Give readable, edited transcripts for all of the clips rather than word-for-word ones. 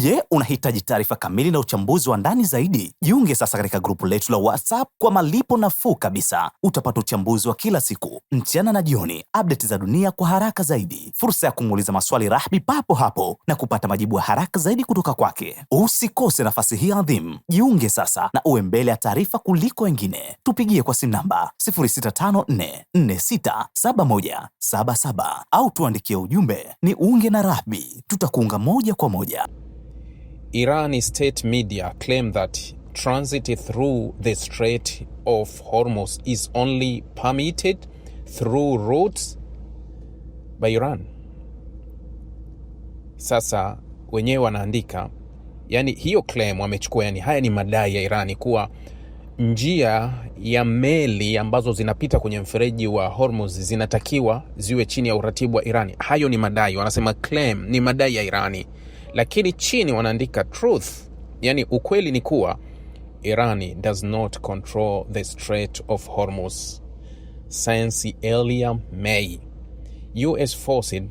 Je, unahitaji taarifa kamili na uchambuzi wa ndani zaidi? Jiunge sasa katika grupu letu la WhatsApp kwa malipo nafuu kabisa. Utapata uchambuzi wa kila siku, mchana na jioni, update za dunia kwa haraka zaidi, fursa ya kumuuliza maswali Rahby papo hapo na kupata majibu ya haraka zaidi kutoka kwake. Usikose nafasi hii adhimu. Jiunge sasa na uwe mbele ya taarifa kuliko wengine. Tupigie kwa simu namba 0654467177 au tuandikie ujumbe ni unge na Rahby. Tutakuunga moja kwa moja. Irani state media claim that transit through the Strait of Hormuz is only permitted through routes by Iran. Sasa wenyewe wanaandika, yani hiyo claim wamechukua, yani haya ni madai ya Irani kuwa njia ya meli ambazo zinapita kwenye mfereji wa Hormuz zinatakiwa ziwe chini ya uratibu wa Irani. Hayo ni madai, wanasema claim ni madai ya Irani. Lakini chini wanaandika truth, yani ukweli ni kuwa Irani does not control the Strait of Hormuz. Since earlier May, US forces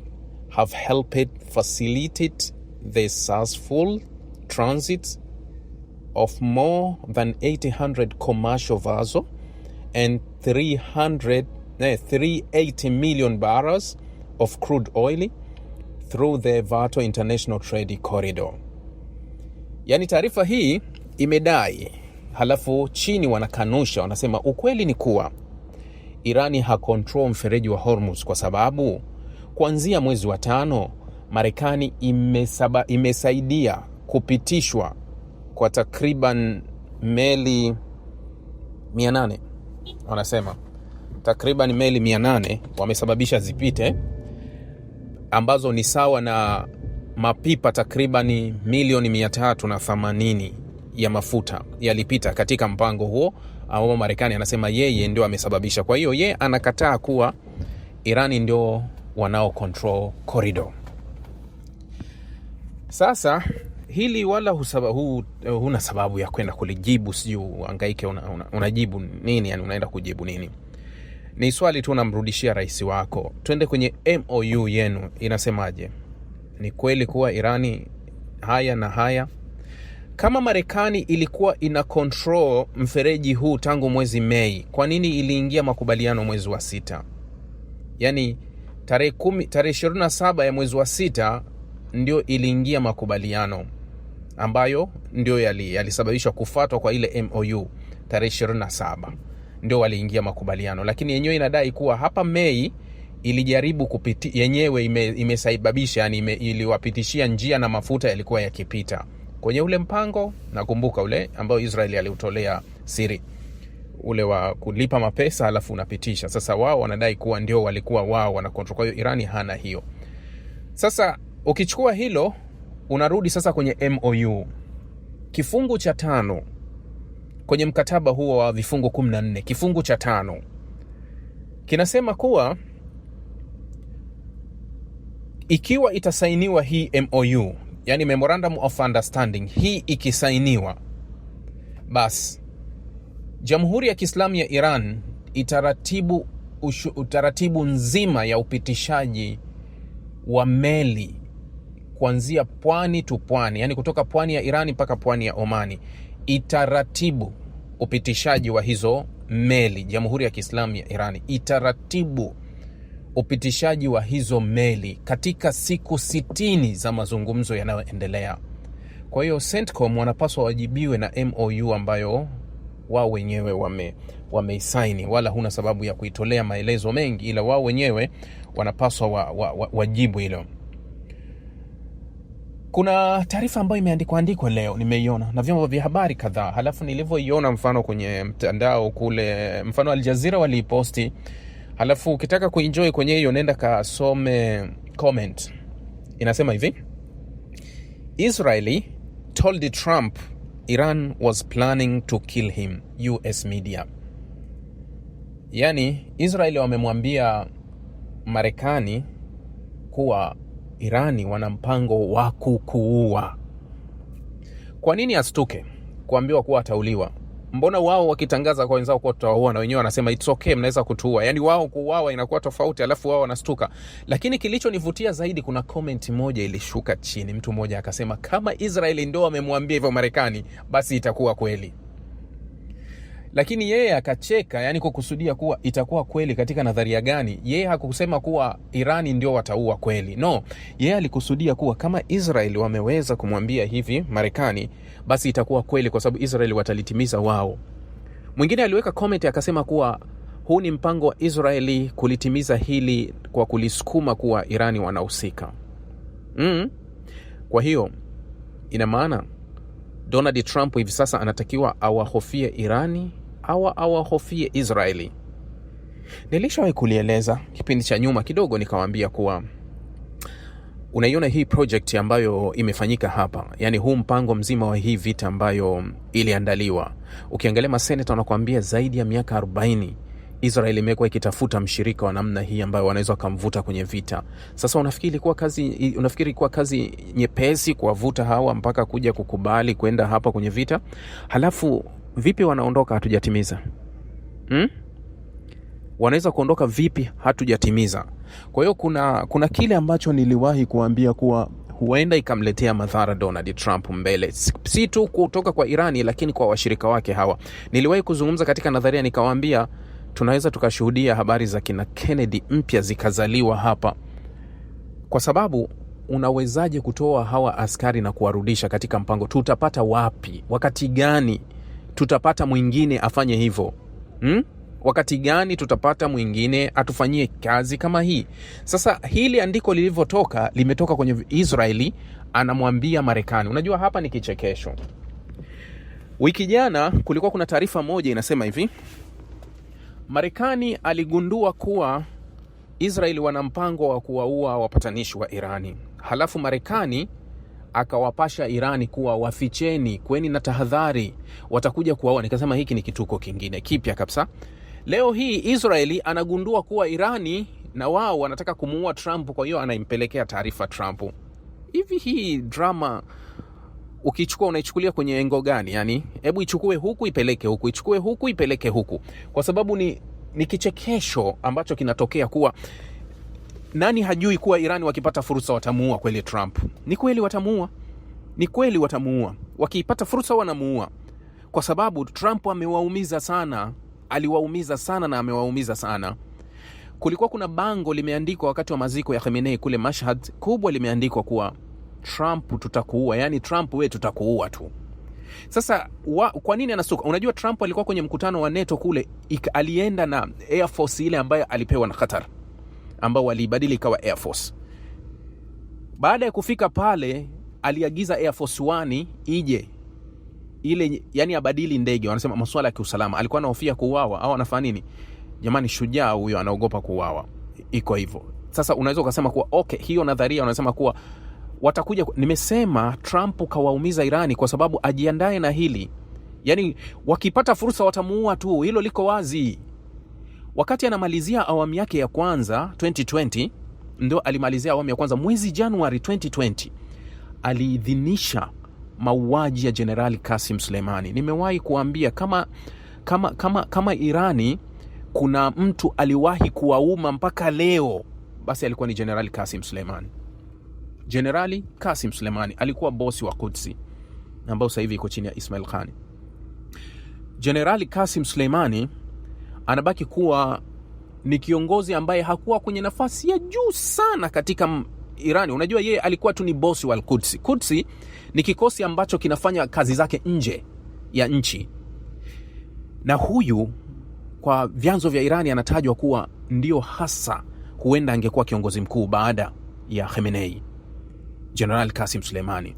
have helped facilitate the successful transit of more than 800 commercial vessels and 380 million barrels of crude oil through the Vato International Trade Corridor. Yani taarifa hii imedai, halafu chini wanakanusha, wanasema ukweli ni kuwa Irani hakontrol mfereji wa Hormuz kwa sababu kuanzia mwezi wa 5 Marekani imesaidia kupitishwa kwa takriban meli 800. Wanasema takriban meli 800 wamesababisha zipite, ambazo ni sawa na mapipa takriban milioni 380 ya mafuta yalipita katika mpango huo ambao Marekani anasema yeye ndio amesababisha. Kwa hiyo yeye anakataa kuwa Irani ndio wanao control corridor. Sasa hili wala huna sababu ya kwenda kulijibu, sio uhangaike unajibu nini, yani unaenda kujibu nini. Ni swali tu unamrudishia rais wako. Twende kwenye MOU yenu, inasemaje? Ni kweli kuwa Irani haya na haya? Kama Marekani ilikuwa ina control mfereji huu tangu mwezi Mei, kwa nini iliingia makubaliano mwezi wa 6? Yani tarehe 27 ya mwezi wa 6 ndio iliingia makubaliano ambayo ndio yalisababisha kufuatwa kwa ile MOU. Tarehe 27 ndio waliingia makubaliano, lakini yenyewe inadai kuwa hapa Mei ilijaribu yenyewe imesababisha, yani iliwapitishia njia na mafuta yalikuwa yakipita kwenye ule mpango. Nakumbuka ule ambao Israeli aliutolea siri, ule wa kulipa mapesa alafu unapitisha. Sasa wao wanadai kuwa ndio walikuwa wao wana control. Kwa hiyo Irani hana hiyo. Sasa ukichukua hilo unarudi sasa kwenye MOU kifungu cha 5 kwenye mkataba huo wa vifungu 14, kifungu cha 5 kinasema kuwa ikiwa itasainiwa hii MOU, yani Memorandum of Understanding, hii ikisainiwa, basi Jamhuri ya Kiislamu ya Iran utaratibu nzima ya upitishaji wa meli kuanzia pwani tu pwani, yani kutoka pwani ya Irani mpaka pwani ya Omani, itaratibu upitishaji wa hizo meli. Jamhuri ya Kiislamu ya Irani itaratibu upitishaji wa hizo meli katika siku 60 za mazungumzo yanayoendelea. Kwa hiyo CENTCOM wanapaswa wajibiwe na MOU ambayo wao wenyewe wameisaini, wala huna sababu ya kuitolea maelezo mengi, ila wao wenyewe wanapaswa wajibu hilo. Kuna taarifa ambayo imeandikwa leo, nimeiona na vyombo vya habari kadhaa, halafu nilivyoiona mfano kwenye mtandao kule, mfano Al Jazeera waliposti, halafu ukitaka kuenjoy kwenye hiyo nenda kasome comment. Inasema hivi: Israeli told Trump Iran was planning to kill him, US media. Yani Israeli wamemwambia Marekani kuwa Irani wana mpango wa kukuua. Kwa nini astuke kuambiwa kuwa atauliwa? Mbona wao wakitangaza kwa wenzao kwa tutawaua, na wenyewe wanasema it's okay, mnaweza kutuua? Yani wao kuuawa inakuwa tofauti, alafu wao wanastuka. Lakini kilichonivutia zaidi, kuna comment moja ilishuka chini, mtu mmoja akasema kama Israeli ndio wamemwambia hivyo Marekani, basi itakuwa kweli. Lakini yeye akacheka, yani kukusudia kuwa itakuwa kweli katika nadharia gani? Yeye hakusema kuwa Irani ndio wataua kweli. No, yeye alikusudia kuwa kama Israeli wameweza kumwambia hivi Marekani, basi itakuwa kweli kwa sababu Israeli watalitimiza wao. Mwingine aliweka comment akasema kuwa huu ni mpango wa Israeli kulitimiza hili kwa kulisukuma kuwa Irani wanahusika. Kwa hiyo ina maana Donald Trump hivi sasa anatakiwa awahofie Irani au awahofie Israeli. Nilishawahi kulieleza kipindi cha nyuma kidogo, nikawaambia kuwa unaiona hii project ambayo imefanyika hapa, yani huu mpango mzima wa hii vita ambayo iliandaliwa, ukiangalia maseneta wanakuambia zaidi ya miaka 40 Israel imekuwa ikitafuta mshirika wa namna hii ambayo wanaweza kumvuta kwenye vita. Sasa unafikiri kuwa kazi nyepesi kuwavuta hawa mpaka kuja kukubali kwenda hapa kwenye vita? Halafu vipi wanaondoka hatujatimiza? Wanaweza kuondoka vipi hatujatimiza? Kwa hiyo kuna kile ambacho niliwahi kuambia kuwa huenda ikamletea madhara Donald Trump mbele, si tu kutoka kwa Irani lakini kwa washirika wake hawa. Niliwahi kuzungumza katika nadharia, nikawaambia tunaweza tukashuhudia habari za kina Kennedy mpya zikazaliwa hapa. Kwa sababu unawezaje kutoa hawa askari na kuwarudisha katika mpango? Tutapata wapi? Wakati gani tutapata mwingine afanye hivyo? Wakati gani tutapata mwingine atufanyie kazi kama hii? Sasa hili andiko lilivyotoka, limetoka kwenye Israeli, anamwambia Marekani. Unajua hapa ni kichekesho. Wiki jana kulikuwa kuna taarifa moja inasema hivi, Marekani aligundua kuwa Israeli wana mpango wa kuwaua wapatanishi wa Irani. Halafu Marekani akawapasha Irani kuwa waficheni, kweni na tahadhari, watakuja kuwaua. Nikasema hiki ni kituko kingine kipya kabisa. Leo hii Israeli anagundua kuwa Irani na wao wanataka kumuua Trump, kwa hiyo anaimpelekea taarifa Trump. Hivi hii drama ukichukua unaichukulia kwenye engo gani? Yani hebu ichukue huku ipeleke huku, ichukue huku ipeleke huku, kwa sababu ni kichekesho ambacho kinatokea kuwa nani hajui kuwa Irani wakipata fursa watamuua kweli Trump. Ni kweli watamuua. Ni kweli watamuua. Wakipata fursa wanamuua. Kwa sababu Trump amewaumiza sana, aliwaumiza sana na amewaumiza sana. Kulikuwa kuna bango limeandikwa wakati wa maziko ya Khamenei kule Mashhad, kubwa limeandikwa kuwa Trump tutakuua, yani Trump wewe tutakuua tu. Sasa kwa nini anasuka? Unajua Trump alikuwa kwenye mkutano wa NATO kule, alienda na Air Force ile ambayo alipewa na Qatar, ambao walibadili ikawa Air Force. Baada ya kufika pale, aliagiza Air Force 1 ije ile, yani abadili ndege. Wanasema masuala ya kiusalama, alikuwa anahofia kuuawa au anafanya nini? Jamani, shujaa huyo anaogopa kuuawa. Iko hivyo. Sasa unaweza ukasema kuwa okay, hiyo nadharia unasema kuwa watakuja. Nimesema Trump kawaumiza Irani kwa sababu ajiandae na hili. Yani wakipata fursa watamuua tu, hilo liko wazi. Wakati anamalizia awamu yake ya kwanza 2020, ndio alimalizia awamu ya kwanza mwezi Januari 2020, aliidhinisha mauaji ya Generali Qasim Soleimani. Nimewahi kuambia kama Irani kuna mtu aliwahi kuwauma mpaka leo, basi alikuwa ni Generali Qasim Soleimani. Generali Qasim Soleimani alikuwa bosi wa Quds, ambao sasa hivi iko chini ya Ismail Khan. Generali Qasim Soleimani anabaki kuwa ni kiongozi ambaye hakuwa kwenye nafasi ya juu sana katika Irani. Unajua yeye alikuwa tu ni bosi wa Quds. Quds ni kikosi ambacho kinafanya kazi zake nje ya nchi. Na huyu kwa vyanzo vya Irani anatajwa kuwa ndio hasa huenda angekuwa kiongozi mkuu baada ya Khamenei, General Qasim Soleimani.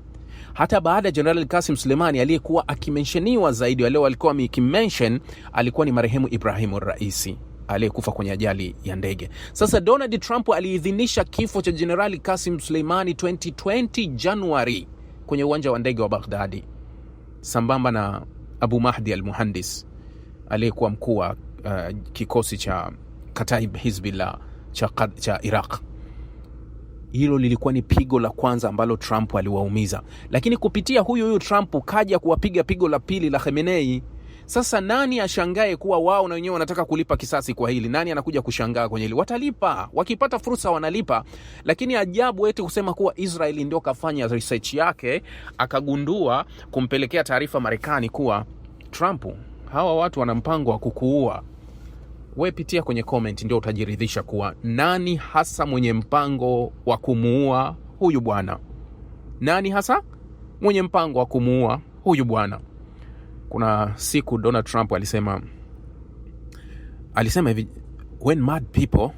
Hata baada ya General Qasim Soleimani, aliyekuwa akimensheniwa zaidi, wale walikuwa wakimention, alikuwa ni marehemu Ibrahim Raisi aliyekufa kwenye ajali ya ndege. Sasa Donald Trump aliidhinisha kifo cha General Qasim Soleimani 2020 Januari kwenye uwanja wa ndege wa Baghdadi, sambamba na Abu Mahdi al-Muhandis aliyekuwa mkuu wa kikosi cha Kataib Hizbillah cha Iraq. Hilo lilikuwa ni pigo la kwanza ambalo Trump aliwaumiza. Lakini kupitia huyu Trump kaja kuwapiga pigo la pili la Khamenei. Sasa nani ashangae kuwa wao na wenyewe wanataka kulipa kisasi kwa hili? Nani anakuja kushangaa kwenye hili? Watalipa, wakipata fursa wanalipa. Lakini ajabu eti kusema kuwa Israeli ndio kafanya research yake akagundua kumpelekea taarifa Marekani kuwa Trump, hawa watu wana mpango wa kukuua. We pitia kwenye comment ndio utajiridhisha kuwa nani hasa mwenye mpango wa kumuua huyu bwana. Nani hasa mwenye mpango wa kumuua huyu bwana? Kuna siku Donald Trump alisema hivi, when mad people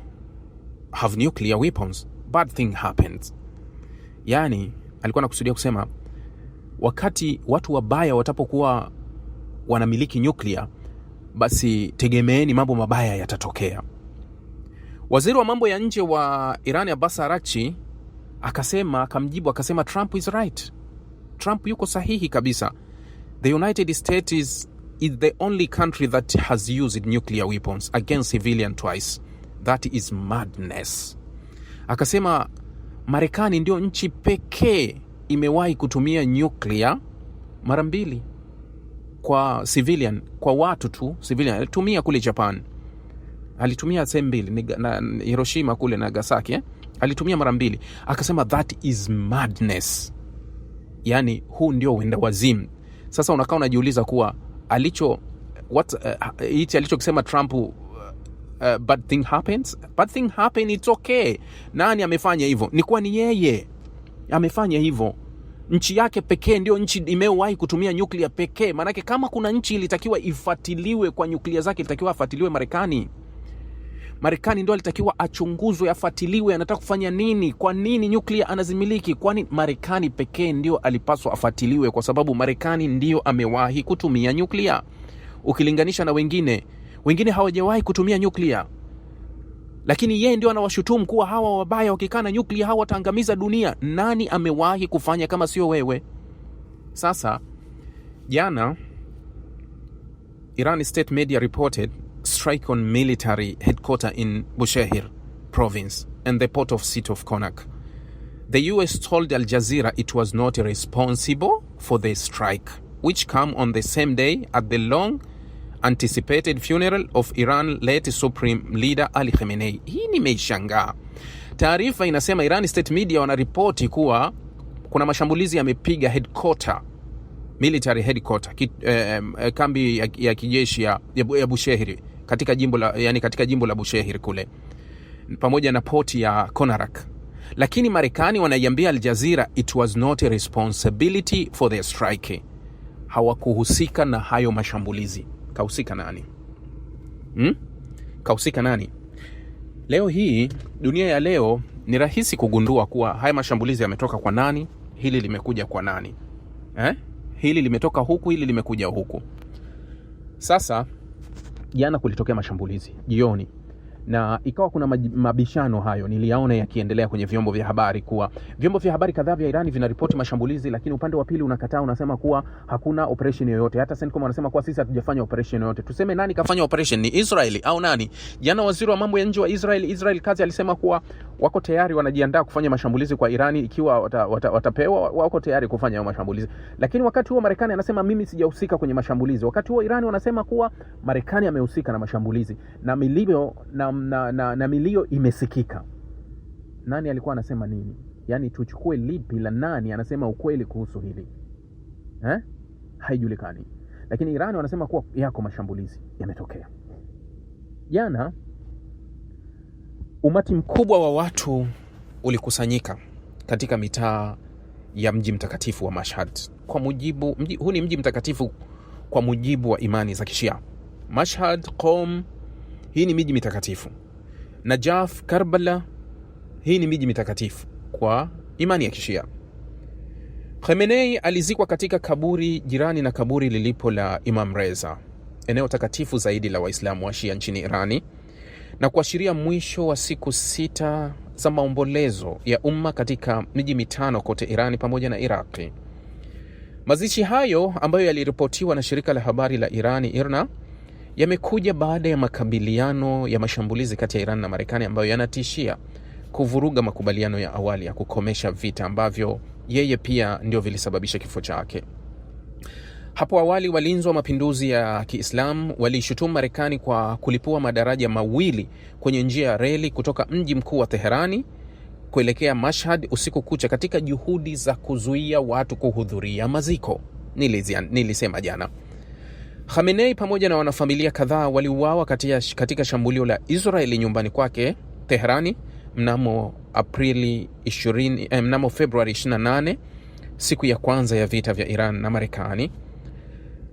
have nuclear weapons, bad thing happens. Yani alikuwa anakusudia kusema wakati watu wabaya watapokuwa wanamiliki nuclear, basi tegemeeni mambo mabaya yatatokea. Waziri wa mambo ya nje wa Iran Abbas Araghchi akamjibu akasema Trump is right. Trump yuko sahihi kabisa. The United States is the only country that has used nuclear weapons against civilian twice. That is madness. Akasema Marekani ndio nchi pekee imewahi kutumia nuclear mara mbili kwa civilian, kwa watu tu civilian. Alitumia kule Japan, alitumia sehemu mbili na Hiroshima kule na Nagasaki alitumia mara mbili. Akasema that is madness. Yani huu ndio wenda wazimu. Sasa unakaa unajiuliza kuwa alichokisema Trump, bad thing happens, bad thing happen, it's okay. Nani amefanya hivyo? Ni kwa ni yeye amefanya hivyo. Nchi yake pekee ndio nchi imewahi kutumia nyuklia pekee. Manake kama kuna nchi ilitakiwa ifuatiliwe kwa nyuklia zake, ilitakiwa afuatiliwe Marekani. Marekani ndio alitakiwa achunguzwe, afuatiliwe anataka kufanya nini, kwa nini nyuklia anazimiliki, kwani Marekani pekee ndio alipaswa afuatiliwe, kwa sababu Marekani ndio amewahi kutumia nyuklia. Ukilinganisha na wengine hawajawahi kutumia nyuklia. Lakini yeye ndio anawashutumu kuwa hawa wabaya wakikaa na nyuklia hawa wataangamiza dunia. Nani amewahi kufanya kama sio wewe? Sasa jana Iran state media reported strike on military headquarter in Bushehr province and the port of city of Konak. The US told Al Jazeera it was not responsible for the strike, which come on the same day at the long anticipated funeral of Iran late supreme leader Ali Khamenei. Hii nimeishangaa. Taarifa inasema Iran state media wanaripoti kuwa kuna mashambulizi yamepiga headquarter, military headquarter, kambi ya kijeshi ya Bushehr katika jimbo la Bushehr kule, pamoja na port ya Konarak. Lakini Marekani wanaiambia Al Jazeera it was not a responsibility for the strike. Hawakuhusika na hayo mashambulizi. Kahusika nani? Kahusika nani? Leo hii, dunia ya leo, ni rahisi kugundua kuwa haya mashambulizi yametoka kwa nani, hili limekuja kwa nani. Hili limetoka huku, hili limekuja huku. Sasa jana kulitokea mashambulizi jioni, na ikawa kuna mabishano hayo niliyaona yakiendelea kwenye vyombo vya habari, kuwa vyombo vya habari kadhaa vya Irani vinaripoti mashambulizi, lakini upande wa pili unakataa, unasema kuwa hakuna operation yoyote. Hata CENTCOM wanasema kuwa sisi hatujafanya operation yoyote. Tuseme nani kafanya operation? Ni Israeli au nani? Jana waziri wa mambo ya nje wa Israel Katz alisema kuwa wako tayari, wanajiandaa kufanya mashambulizi kwa Irani ikiwa watapewa, wako tayari kufanya hayo mashambulizi. Lakini wakati huo Marekani anasema mimi sijahusika kwenye mashambulizi. Wakati huo Irani wanasema kuwa Marekani amehusika na mashambulizi, na milio na milio imesikika. Nani alikuwa anasema nini? Yani tuchukue lipi la nani anasema ukweli kuhusu hili? Haijulikani. Lakini Irani wanasema kuwa yako mashambulizi yametokea. Jana umati mkubwa wa watu ulikusanyika katika mitaa ya mji mtakatifu wa Mashhad. Huu ni mji mtakatifu kwa mujibu wa imani za Kishia. Mashhad, Qom, hii ni miji mitakatifu. Najaf, Karbala, hii ni miji mitakatifu kwa imani ya Kishia. Khamenei alizikwa katika kaburi jirani na kaburi lilipo la Imam Reza, eneo takatifu zaidi la Waislamu wa Shia nchini Irani, na kuashiria mwisho wa siku 6 za maombolezo ya umma katika miji 5 kote Irani pamoja na Iraqi. Mazishi hayo ambayo yaliripotiwa na shirika la habari la Irani IRNA yamekuja baada ya makabiliano ya mashambulizi kati ya Iran na Marekani ambayo yanatishia kuvuruga makubaliano ya awali ya kukomesha vita ambavyo yeye pia ndio vilisababisha kifo chake. Hapo awali walinzi wa mapinduzi ya Kiislamu walishutumu Marekani kwa kulipua madaraja mawili kwenye njia ya reli kutoka mji mkuu wa Teherani kuelekea Mashhad usiku kucha katika juhudi za kuzuia watu kuhudhuria maziko. Nilisema jana. Khamenei pamoja na wanafamilia kadhaa waliuawa katika shambulio la Israeli nyumbani kwake Teherani mnamo Februari 28, siku ya kwanza ya vita vya Iran na Marekani.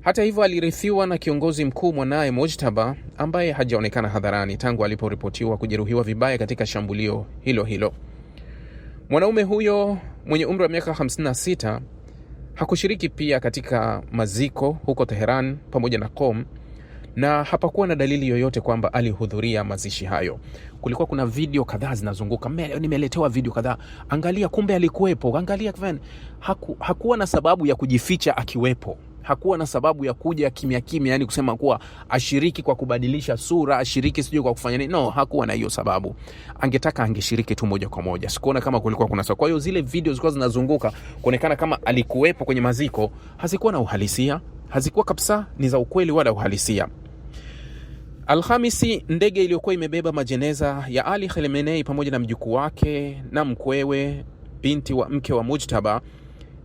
Hata hivyo alirithiwa na kiongozi mkuu mwanae Mojtaba ambaye hajaonekana hadharani tangu aliporipotiwa kujeruhiwa vibaya katika shambulio hilo. Mwanaume huyo mwenye umri wa miaka 56 hakushiriki pia katika maziko huko Teheran pamoja na Qom, na hapakuwa na dalili yoyote kwamba alihudhuria mazishi hayo. Kulikuwa kuna video kadhaa zinazunguka, nimeletewa video kadhaa, angalia kumbe alikuwepo, angalia kwen. Hakuwa na sababu ya kujificha akiwepo. Hakuwa na sababu ya kuja kimya, yani kusema kuwa ashiriki kwa kubadilisha sura, ashiriki sijui kwa kufanya nini. No, hakuwa na hiyo sababu. Angetaka angeshiriki tu moja kwa moja. Sikuona kama kulikuwa kuna sababu. Kwa hiyo zile video zilikuwa zinazunguka kuonekana kama alikuwepo kwenye maziko, hazikuwa na uhalisia, hazikuwa kabisa ni za ukweli wala uhalisia. Alhamisi, ndege iliyokuwa imebeba majeneza ya Ali Khamenei pamoja na mjukuu wake na mkwewe, binti wa mke wa Mujtaba,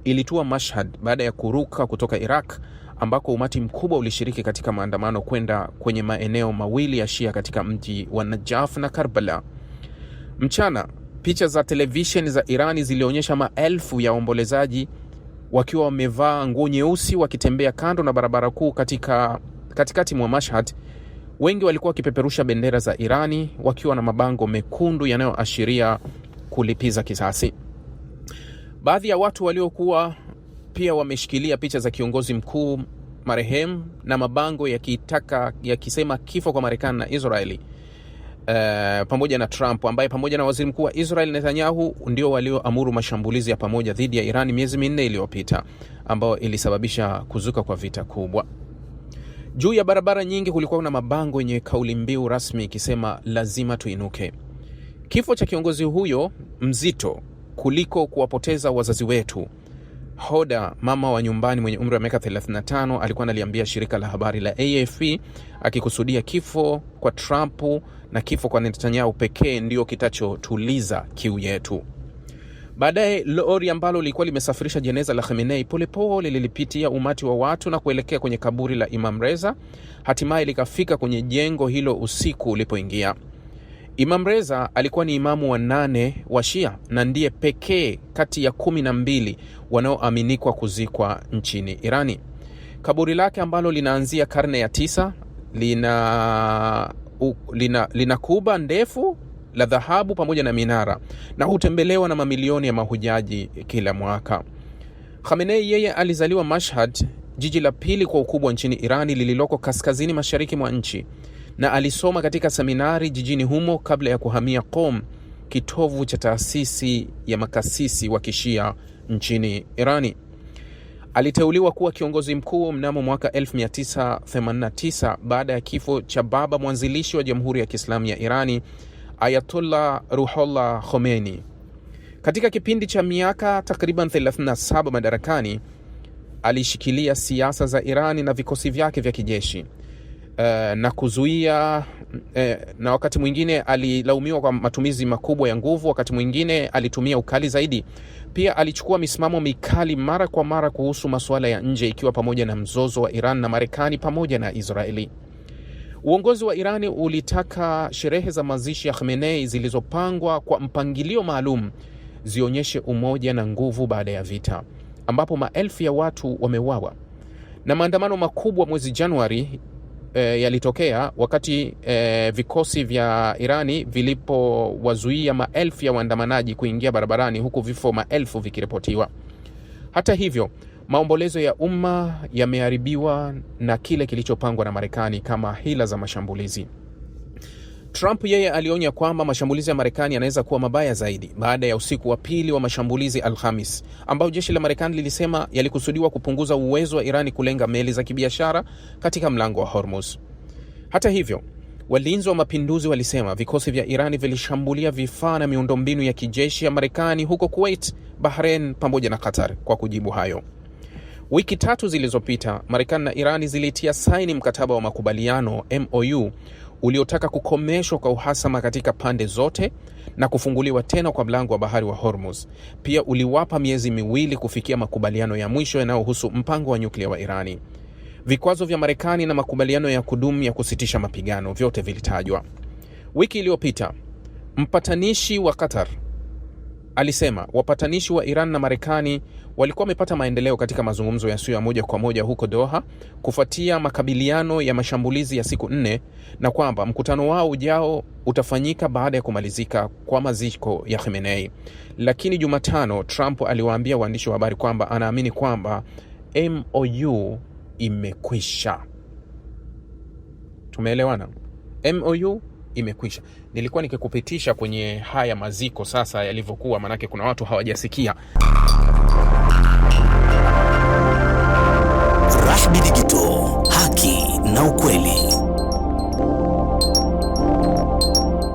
ilitua Mashhad baada ya kuruka kutoka Iraq, ambako umati mkubwa ulishiriki katika maandamano kwenda kwenye maeneo mawili ya Shia katika mji wa Najaf na Karbala. Mchana, picha za televisheni za Irani zilionyesha maelfu ya waombolezaji wakiwa wamevaa nguo nyeusi wakitembea kando na barabara kuu katikati mwa Mashhad. Wengi walikuwa wakipeperusha bendera za Irani wakiwa na mabango mekundu yanayoashiria kulipiza kisasi. Baadhi ya watu waliokuwa pia wameshikilia picha za kiongozi mkuu marehemu na mabango yakisema kifo kwa Marekani na Israeli, pamoja na Trump ambaye pamoja na waziri mkuu wa Israel Netanyahu ndio walioamuru mashambulizi ya pamoja dhidi ya Irani miezi 4 iliyopita, ambao ilisababisha kuzuka kwa vita kubwa. Juu ya barabara nyingi kulikuwa na mabango yenye kauli mbiu rasmi ikisema lazima tuinuke. Kifo cha kiongozi huyo mzito kuliko kuwapoteza wazazi wetu. Hoda, mama wa nyumbani mwenye umri wa miaka 35, alikuwa analiambia shirika la habari la AFP akikusudia kifo kwa Trump na kifo kwa Netanyahu pekee ndio kitachotuliza kiu yetu. Baadaye lori ambalo lilikuwa limesafirisha jeneza la Khamenei polepole lilipitia umati wa watu na kuelekea kwenye kaburi la Imam Reza. Hatimaye likafika kwenye jengo hilo usiku ulipoingia. Imam Reza alikuwa ni imamu wa 8 wa Shia na ndiye pekee kati ya 12 wanaoaminikwa kuzikwa nchini Irani. Kaburi lake ambalo linaanzia karne ya 9 lina kuba ndefu la dhahabu pamoja na minara na hutembelewa na mamilioni ya mahujaji kila mwaka. Khamenei yeye alizaliwa Mashhad, jiji la pili kwa ukubwa nchini Irani lililoko kaskazini mashariki mwa nchi, na alisoma katika seminari jijini humo kabla ya kuhamia Qom, kitovu cha taasisi ya makasisi wa Kishia nchini Irani. Aliteuliwa kuwa kiongozi mkuu mnamo mwaka 1989 baada ya kifo cha baba mwanzilishi wa Jamhuri ya Kiislamu ya Irani, Ayatollah Ruhollah Khomeini. Katika kipindi cha miaka takriban 37 madarakani, alishikilia siasa za Irani na vikosi vyake vya kijeshi na kuzuia na wakati mwingine alilaumiwa kwa matumizi makubwa ya nguvu, wakati mwingine alitumia ukali zaidi. Pia alichukua misimamo mikali mara kwa mara kuhusu masuala ya nje, ikiwa pamoja na mzozo wa Iran na Marekani pamoja na Israeli. Uongozi wa Irani ulitaka sherehe za mazishi ya Khamenei zilizopangwa kwa mpangilio maalum zionyeshe umoja na nguvu baada ya vita, ambapo maelfu ya watu wameuawa. Na maandamano makubwa mwezi Januari yalitokea wakati vikosi vya Irani vilipowazuia maelfu ya waandamanaji kuingia barabarani, huku vifo maelfu vikiripotiwa. Hata hivyo, maombolezo ya umma yameharibiwa na kile kilichopangwa na Marekani kama hila za mashambulizi. Trump yeye alionya kwamba mashambulizi ya Marekani yanaweza kuwa mabaya zaidi baada ya usiku wa pili wa mashambulizi Alhamis, ambao jeshi la Marekani lilisema yalikusudiwa kupunguza uwezo wa Irani kulenga meli za kibiashara katika mlango wa Hormuz. Hata hivyo, walinzi wa mapinduzi walisema vikosi vya Irani vilishambulia vifaa na miundombinu ya kijeshi ya Marekani huko Kuwait, Bahrain pamoja na Qatar kwa kujibu hayo. Wiki 3 zilizopita, Marekani na Irani zilitia saini mkataba wa makubaliano MOU uliotaka kukomeshwa kwa uhasama katika pande zote na kufunguliwa tena kwa mlango wa bahari wa Hormuz. Pia uliwapa miezi 2 kufikia makubaliano ya mwisho yanayohusu mpango wa nyuklia wa Irani. Vikwazo vya Marekani na makubaliano ya kudumu ya kusitisha mapigano, vyote vilitajwa. Wiki iliyopita, mpatanishi wa Qatar alisema wapatanishi wa Iran na Marekani walikuwa wamepata maendeleo katika mazungumzo yasiyo ya moja kwa moja huko Doha kufuatia makabiliano ya mashambulizi ya siku 4, na kwamba mkutano wao ujao utafanyika baada ya kumalizika kwa maziko ya Khamenei. Lakini Jumatano, Trump aliwaambia waandishi wa habari kwamba anaamini kwamba MOU imekwisha. Tumeelewana? MOU imekwisha. Nilikuwa nikikupitisha kwenye haya maziko sasa yalivyokuwa, manake kuna watu hawajasikia. Rahby Digital, haki na ukweli.